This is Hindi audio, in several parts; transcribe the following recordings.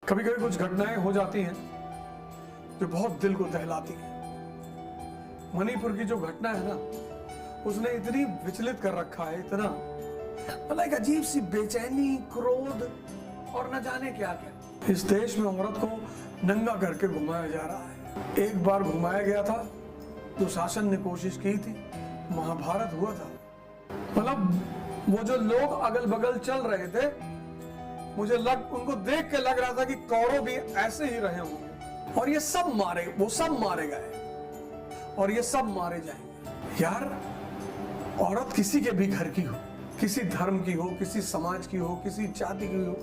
कभी कभी कुछ घटनाएं हो जाती हैं जो बहुत दिल को दहलाती हैं। मणिपुर की जो घटना है ना, उसने इतनी विचलित कर रखा है, इतना मतलब एक अजीब सी बेचैनी, क्रोध और न जाने क्या क्या। इस देश में औरत को नंगा करके घुमाया जा रहा है। एक बार घुमाया गया था, जो शासन ने कोशिश की थी, महाभारत हुआ था। मतलब वो जो लोग अगल बगल चल रहे थे, मुझे उनको देख के लग रहा था कि कौरव भी ऐसे ही रहे होंगे। और ये सब वो सब मारे गए और ये सब मारे जाएंगे। यार, औरत किसी के भी घर की हो, किसी धर्म की हो, किसी समाज की हो, किसी जाति की हो,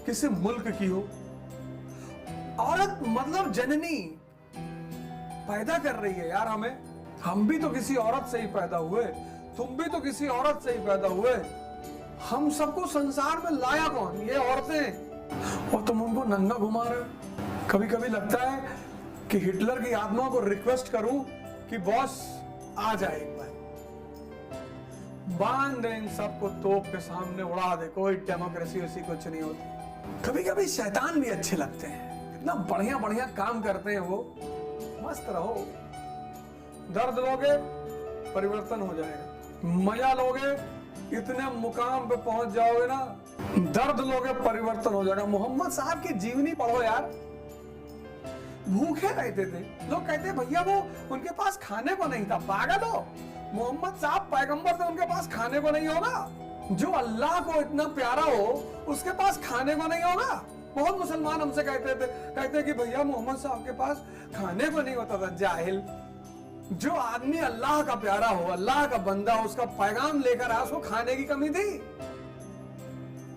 किसी मुल्क की हो, औरत मतलब जननी पैदा कर रही है। यार, हम भी तो किसी औरत से ही पैदा हुए, तुम भी तो किसी औरत से ही पैदा हुए। हम सबको संसार में लाया कौन? ये औरतें। और तुम उनको नंगा घुमा रहे हो। कभी कभी लगता है कि हिटलर की आत्मा को रिक्वेस्ट करूं कि बॉस आ जाए, एक बार बांध दे इन सबको, तोप के सामने उड़ा दे, कोई डेमोक्रेसी वैसी कुछ नहीं होती। कभी कभी शैतान भी अच्छे लगते हैं, इतना बढ़िया बढ़िया काम करते हैं वो। मस्त रहो, दर्द लोगे परिवर्तन हो जाएगा, मजा लोगे इतने मुकाम पे पहुंच जाओगे ना, दर्द लोगे परिवर्तन हो जाएगा। मोहम्मद साहब की जीवनी पढ़ो यार। भूखे रहते थे, लोग कहते भैया वो उनके पास खाने को नहीं था। पागल हो, मोहम्मद साहब पैगंबर थे, उनके पास खाने को नहीं होगा? जो अल्लाह को इतना प्यारा हो, उसके पास खाने को नहीं होगा? बहुत मुसलमान हमसे कहते कि भैया मोहम्मद साहब के पास खाने को नहीं होता था। जाहिल। जो आदमी अल्लाह का प्यारा हो, अल्लाह का बंदा हो, उसका पैगाम लेकर आया, उसको खाने की कमी थी।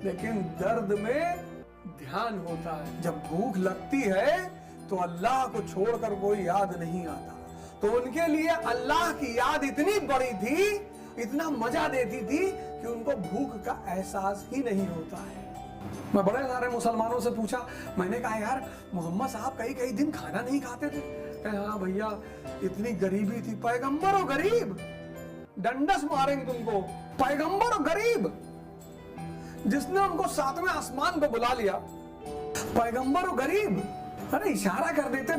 लेकिन दर्द में ध्यान होता है। जब भूख लगती है तो अल्लाह को छोड़कर कोई याद नहीं आता। तो उनके लिए अल्लाह की याद इतनी बड़ी थी, इतना मजा देती थी कि उनको भूख का एहसास ही नहीं होता है। मैं बड़े सारे मुसलमानों से पूछा, मैंने कहा यार मोहम्मद साहब कई दिन खाना नहीं खाते थे। कहे हाँ भैया, इतनी गरीबी थी। पैगंबर और गरीब, डंडस मारेंगे तुमको। पैगंबर और गरीब, जिसने उनको सातवें आसमान पे बुला लिया, पैगंबर और गरीब। अरे इशारा कर देते,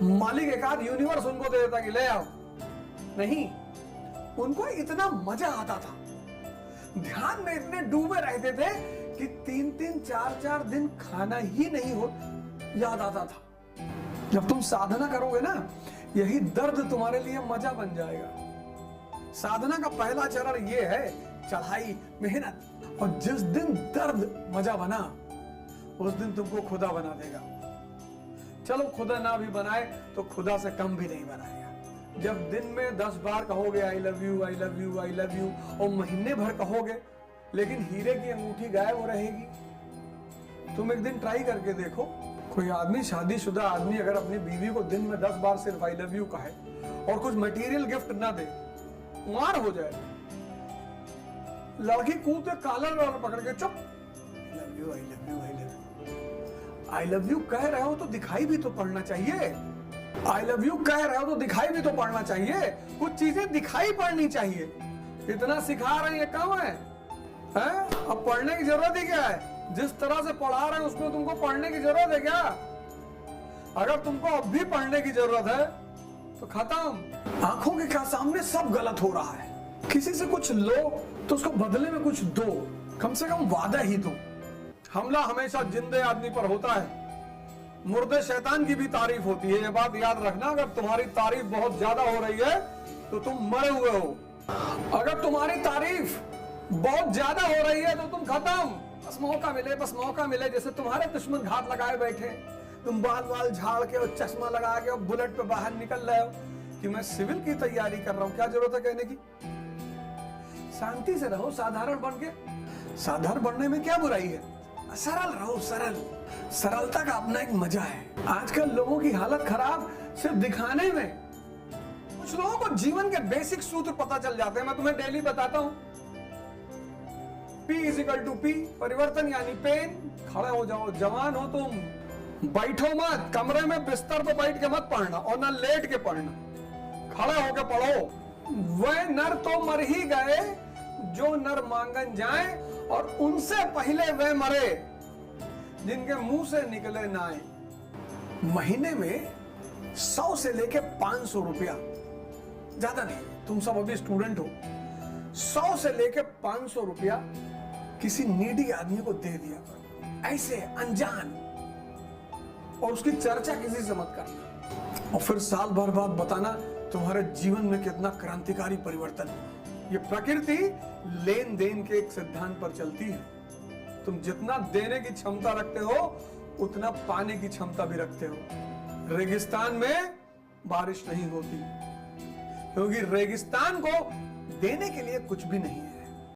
मालिक एक आध यूनिवर्स उनको दे देता कि ले आओ। नहीं, उनको इतना मजा आता था, ध्यान में इतने डूबे रहते थे कि 3-3, 4-4 दिन खाना ही नहीं हो याद आता था। जब तुम साधना करोगे ना, यही दर्द तुम्हारे लिए मजा बन जाएगा। साधना का पहला चरण ये है, चढ़ाई, मेहनत। और जिस दिन दर्द मजा बना, उस दिन तुमको खुदा बना देगा। चलो खुदा ना भी बनाए तो खुदा से कम भी नहीं बनाएगा। जब दिन में 10 बार कहोगे I love you, I love you, I love you, और महीने भर कहोगे, लेकिन हीरे की अंगूठी गायब हो रहेगी। तुम एक दिन ट्राई करके देखो, कोई आदमी, शादीशुदा आदमी अगर अपनी बीवी को दिन में 10 बार सिर्फ आई लव यू कहे और कुछ मटेरियल गिफ्ट ना दे, मार हो जाए। लड़की कूदे कॉलर पकड़ के, चुप, I love you, I love you, I love you. I love you कह रहे हो तो दिखाई भी तो पड़ना चाहिए। आई लव यू कह रहे हो तो दिखाई भी तो पड़ना चाहिए। कुछ चीजें दिखाई पड़नी चाहिए। इतना सिखा रहे हैं, कम है? अब पढ़ने की जरूरत ही क्या है? जिस तरह से पढ़ा रहे हैं उसमें तुमको पढ़ने की जरूरत है क्या? अगर तुमको अब भी पढ़ने की जरूरत है तो खत्म। आंखों के सामने सब गलत हो रहा है। किसी से कुछ लो तो उसको बदले में कुछ दो, कम से कम वादा ही दो। हमला हमेशा जिंदे आदमी पर होता है, मुर्दे शैतान की भी तारीफ होती है। ये बात याद रखना, अगर तुम्हारी तारीफ बहुत ज्यादा हो रही है तो तुम मरे हुए हो। अगर तुम्हारी तारीफ बहुत ज्यादा हो रही है तो तुम खत्म। बस मौका मिले। जैसे तुम्हारे दुश्मन घात लगाए बैठे, तुम बाल झाड़ के और चश्मा लगा के और बुलेट पे बाहर निकल रहे हो कि मैं सिविल की तैयारी कर रहा हूं। क्या जरूरत है कहने की? शांति से रहो, साधारण बन के। साधारण बनने में क्या बुराई है? सरल रहो, सरल। सरलता का अपना एक मजा है। आजकल लोगों की हालत खराब सिर्फ दिखाने में। कुछ लोगों को जीवन के बेसिक सूत्र पता चल जाते हैं। मैं तुम्हें डेली बताता हूं, P = P, परिवर्तन यानी पेन। खड़े हो जाओ, जवान हो तुम, बैठो मत। कमरे में बिस्तर पर बैठ के मत पढ़ना, और ना लेट के पढ़ना, खड़े होके पढ़ो। वह नर तो मर ही गए जो नर मांगन जाए, और उनसे पहले वे मरे जिनके मुंह से निकले ना आए। महीने में 100 से लेके 500 रुपया, ज्यादा नहीं, तुम सब अभी स्टूडेंट हो, 100 से लेके 500 रुपया किसी नीडी आदमी को दे दिया करो, ऐसे अनजान, और उसकी चर्चा किसी से मत करना, और फिर साल भर बाद बताना तुम्हारे जीवन में कितना क्रांतिकारी परिवर्तन हुआ। ये प्रकृति लेन देन के एक सिद्धांत पर चलती है। तुम जितना देने की क्षमता रखते हो उतना पाने की क्षमता भी रखते हो। रेगिस्तान में बारिश नहीं होती क्योंकि रेगिस्तान को देने के लिए कुछ भी नहीं है।